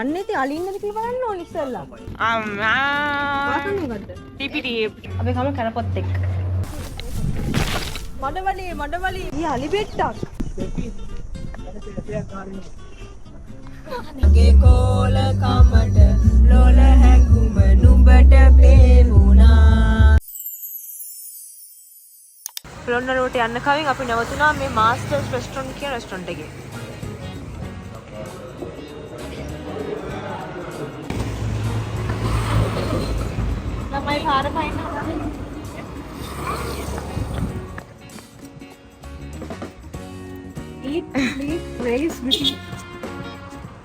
යන්නේ ඉතින් අලින්නද කියලා බලන්න ඕනි ඉස්සෙල්ලා. වාසන මොකද්ද? ටිපිටි. අපි කම කරපොත් එක්ක. මඩවලි. ඊ අලි බෙට්ටක්. ගේ කෝල කමට ලෝල හැඟුම නුඹට පේමුණා. පොළොන්නරුවට යන්න කලින් අපි නැවතුණා මේ මාස්ටර්ස් රෙස්ටොරන්ට් කියන රෙස්ටොරන්ට් එකේ. ළමයි පාර පයින්න හදන්නේ. Eat, please, raise with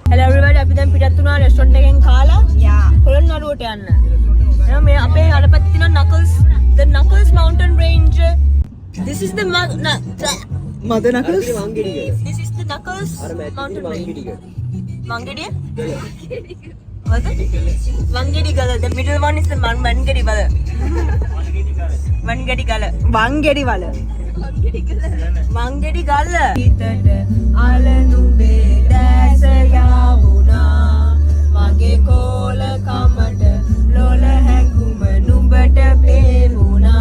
Hello everybody, අපි දැන් පිටත් වුණා රෙස්ටොරන්ට් එකෙන් කාලා. පොළොන්නරුවට යන්න. එහෙනම් මේ අපේ අරපත් තියෙන the Knuckles mountain range. This is the Mother Knuckles. This is the Knuckles mountain range. Mangediya? What? Mangedi Gala. The middle one is the Mangedi Gala. Mangedi Gala. Mangedi Gala. Mangedi Gala. Alanumbe dasayavuna mage kola kamata lola hanguma numbata pemuna.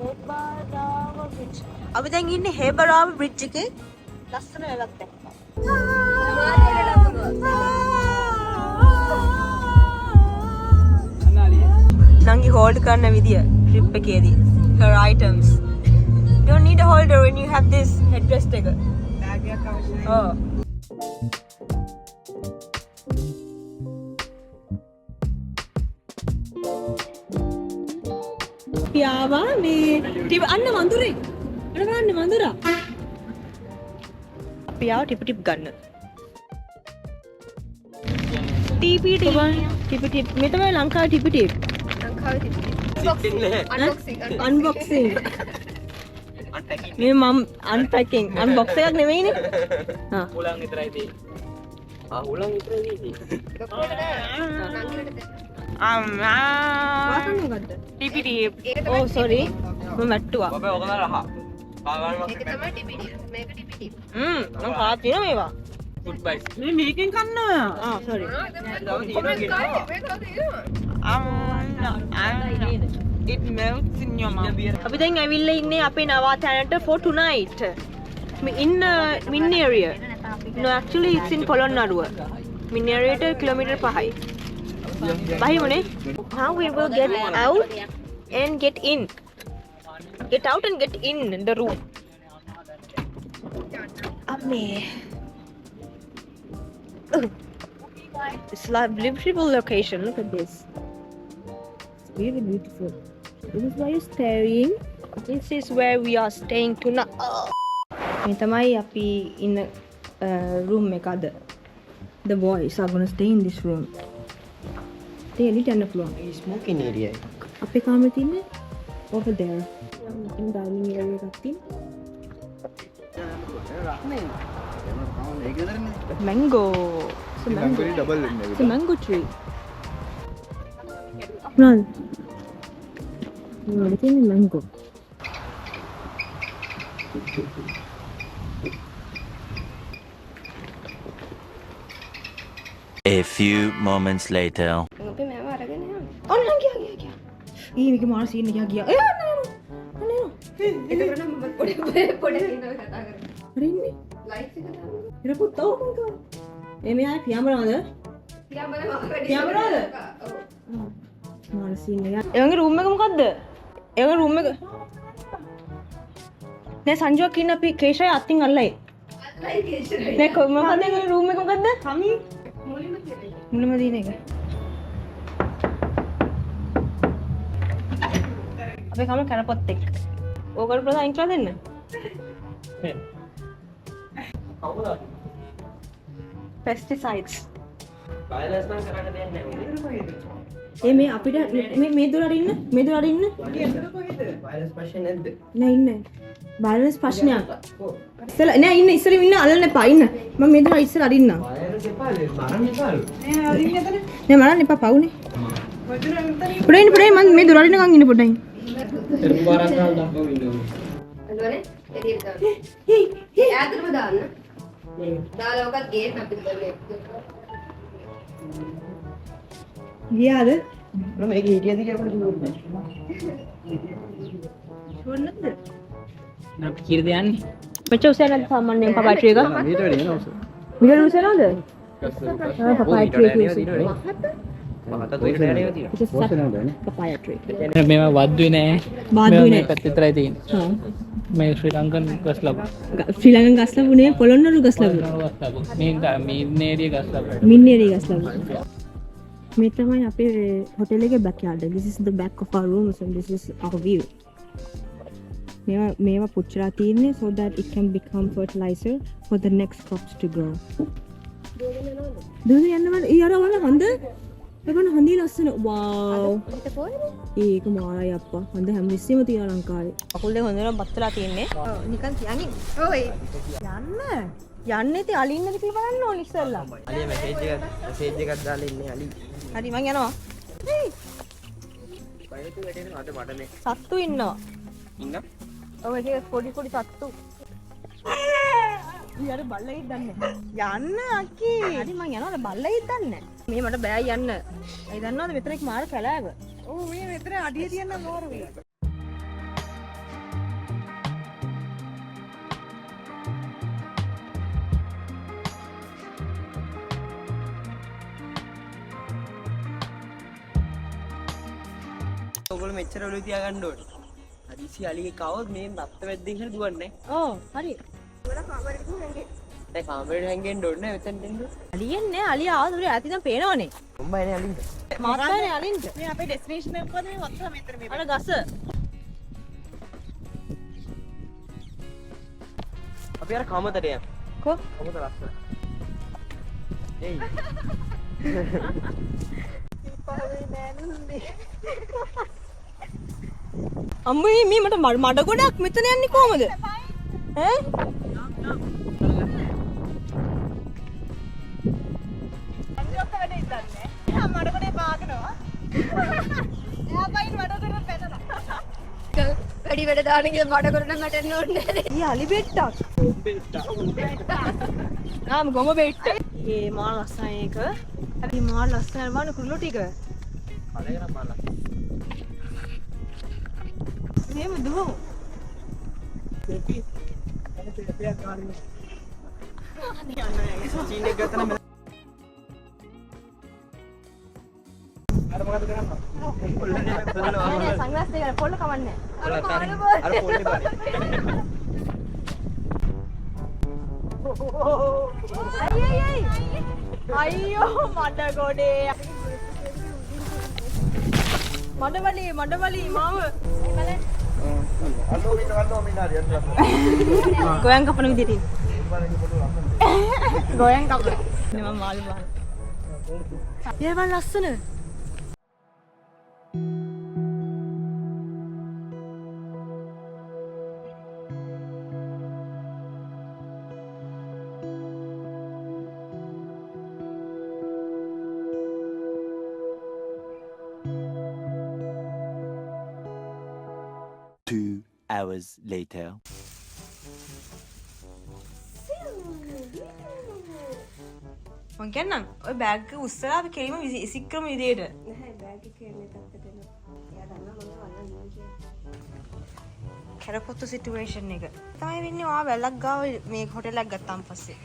Hebarawa bridge. අපි දැන් ඉන්නේ හේබරාව bridge එකේ. ලස්සන එකක් දැක්කා. Nangi hold කරන විදිය trip එකේදී. Her items. You don't need a holder when you have this headrest එක. Bag එකක් අවශ්‍යයි. ඔව්. පියාවා මේ ටිප් අන්න වඳුරේ. අර බලන්න වඳුරා. පියාව ටිප් ගන්න. ටිප් මේ තමයි ලංකාවේ ටිප්. Unboxing. මේ මම unpacking. Unbox එකක් නෙමෙයිනේ. හා. උලන් විතරයි තියෙන්නේ. උලන් විතරයි තියෙන්නේ. වාසන මොකද්ද? ටිපිටි. Oh sorry. මම මැට්ටුවා. ඔබ ඔක තමයි රහ. ඒක තමයි ටිපිටි. මේක ටිපිටි. මම කාලා තියෙන මේවා. Good bye. මේ මේකෙන් කන්නවා. sorry. It melts in your mouth. අපි දැන් ඇවිල්ලා ඉන්නේ අපේ නවාතැනට for tonight. In Min area. No, actually it's in Polonnaruwa. Min area ට kilometre 5යි. බහිමුනේ. Now we will get out and get in. Get out and get in the room. Amme. It's a beautiful location. Look at this. It's really beautiful. This is why you're staring. This is where we are staying tonight. මේ තමයි අපි in room එකද. The boys are going to stay in this room. They elit යන්න පුළුවන්. මේ smoking area එක. අපේ කාමරේ තින්නේ over there. in dining area එකක් තියෙනවා. Mango. It's a mango. It's a mango tree. Run. No, it's in mango. A few moments later. අපි මේව අරගෙන යන්න. ඔන්න ගියා. මේක මාර සීන් එකක් ගියා. අනේ. ඒක නම් පොඩි කියනවා කතා කරන්නේ. හරි ඉන්නේ. ලයිට් එක දාන්න. ඉර පුතෝ මං මේ ආයි පියාඹරනවද? පියාඹරනවද? ඔව්. මාර සීන් එක. එවගේ රූම් එක මොකද්ද? එවගේ රූම් එක. දැන් සංජුවක් ඉන්න අපි කේෂය අතින් අල්ලයි. කේෂය. දැන් මොකද්ද මේ රූම් එක මොකද්ද? කමි. මුලින්ම දින එක. අපි කම කරපොත් එක්ක. ඕකට ප්‍රධාන කියලා දෙන්න. කවුද? Pesticides. Violence නම් කරන්න දෙයක් නැහැ. මේ අපිට මේ දොර අරින්න. මේ දොර අරින්න. Violence ප්‍රශ්න නැද්ද? නෑ ඉන්නේ. Violence ප්‍රශ්නයක්. ඉස්සලා නෑ ඉන්න ඉස්සරින් ඉන්න අල්ලන්න එපා ඉන්න. මම මේ දොර ඉස්සලා අරින්න. Violence එපාලේ මරන්න එපාලු. නෑ අරින්න එතන. නෑ මරන්න එපා පවුනේ. පුඩේ මම මේ දොර අරින්නකන් ඉන්න පොඩ්ඩයි. එරුපාරක් දාන්න දක්වමින් ඉන්නවා. අදවනේ එළියට දාන්න. ඈතටම දාන්න. ගියාද? මේක හිටියද කියලා කිව්වොත් ෂුවර් නැද්ද? නෑ කීරද යන්නේ මෙච්චර උසය නැද්ද සාමාන්‍යයෙන් පපා ට්‍රී එක? මීට වැඩි නෑ උස මිඩල් උසය නැද්ද? පපා ට්‍රී එක උසය. මහත දෙයට යන්නේ තියෙන්නේ පපා ට්‍රී. මේවා වද්දුවේ නෑ වාද්දුවේ නෑ. මේක විතරයි තියෙන්නේ මේ ශ්‍රී ලංකන් ගස් ලබු ශ්‍රී ලංකන් ගස් ලැබුණේ පොළොන්නරු ගස් ලැබුණා. මේ මේරිය ගස් ලබු මින්නේරි ගස් ලැබුණා. මේ තමයි අපේ හොටෙල් එකේ බෑක්යාඩ්. This is the back of our rooms and this is our view. මේවා පුච්චලා තියෙන්නේ so that it can become fertilizer for the next crops to grow. දුවගෙන යනවා. ඊ අර වල හඳ. ඒකන හඳී ලස්සන. wow. ඒක මාරයි අප්පා. හඳ හැමතිස්සෙම තියෙනවා ලංකාවේ. අකුල් දෙක හොඳට බත්තලා තියෙන්නේ. ඔව් නිකන් යන්නේ. ඔය යන්න. යන්නේ ඉතින් අලි ඉන්නද කියලා බලන්න ඕනි ඉස්සෙල්ලා. අලිය මැසේජ් එකක් දාලා ඉන්නේ අලි හරි මං යනවා. හේ බයිතු වැඩේන අද මඩනේ සත්තු ඉන්නවා. ඉන්න ඔව් ඒක පොඩි සත්තු. ඊයර බල්ලෙක් දන්නේ. යන්න අක්කි. හරි මං යනවා බල්ලෙක් දන්නේ. මේ මට බෑ යන්න. ඒ දන්නවද මෙතන එක මාර කැලෑව. ඔව් මේ මෙතන අඩිය තියන්න මෝර වේ. ඔයගොල්ලෝ මෙච්චර ඔලුව තියාගන්න ඕනේ. හදිසි අලියෙක් ආවොත් මේ බත්ත වැද්දෙන් හරි දුවන්නේ. ඔව් හරි. දැන් කාමරේට හැංගෙන්න ඕනේ නෑ මෙතෙන් දෙන්න. අලියන්නේ අලිය ආවද උඩ ඇති දැන් පේනවනේ. උඹයිනේ අලින්ද. මාත්‍රානේ අලින්ද. මේ අපේ ඩෙස්ටිනේෂන් එක කොහොමද මේ වත්තර මෙතන මේ අර ගස. අපි අර කමතට යන්න. කො? කමත ලස්සන. එයි. අම්මේ මේ මට මඩ ගොඩක් මෙතන යන්නේ කොහමද? ඈ? අන්තිමට වැඩේ ඉඳන්නේ. මම මඩකඩේ පාගනවා. එයා බයින් මඩකඩේ පැනලා. වැඩි වැඩ දාන කියලා මඩ කරන මට එන්න ඕනේ නැහැ. ඊ අලි බෙට්ටක්. ආම ගොම බෙට්ට. ඒ මාර ලස්සනයි ඒක. හරි මාර ලස්සනයි වань කුරුළු ටික. කලගෙන බලන්න. මේව දුවමු. චීන් එක ගත්තම අර මොකද කරන්නේ? නෑ සංග්ලාස් දෙක පොල්ල කවන්නේ. අර පොල්ලේ බලන්න. අයියෝ මඩ ගොඩේ. මඩවලි මාව. ගෝයන් කපන විදිහට. ගෝයන් කපන. නේ මම මාළු බලන්න. ඒවා ලස්සන. Hours later. මං කියන්නම් ඔය බෑග් එක උස්සලා අපි කෙලිම ඉසික් කරමු විදියට. නැහැ බෑග් එකේ මේ තත්ත්වයට එනවා. එයා දන්නා මම වල්ලා ඉන්නේ කියලා. කැරපොත්තු සිටුේෂන් එක. තමයි වෙන්නේ ඔයා වැලක් ගාව මේ හොටෙල් එකක් ගත්තාන් පස්සේ.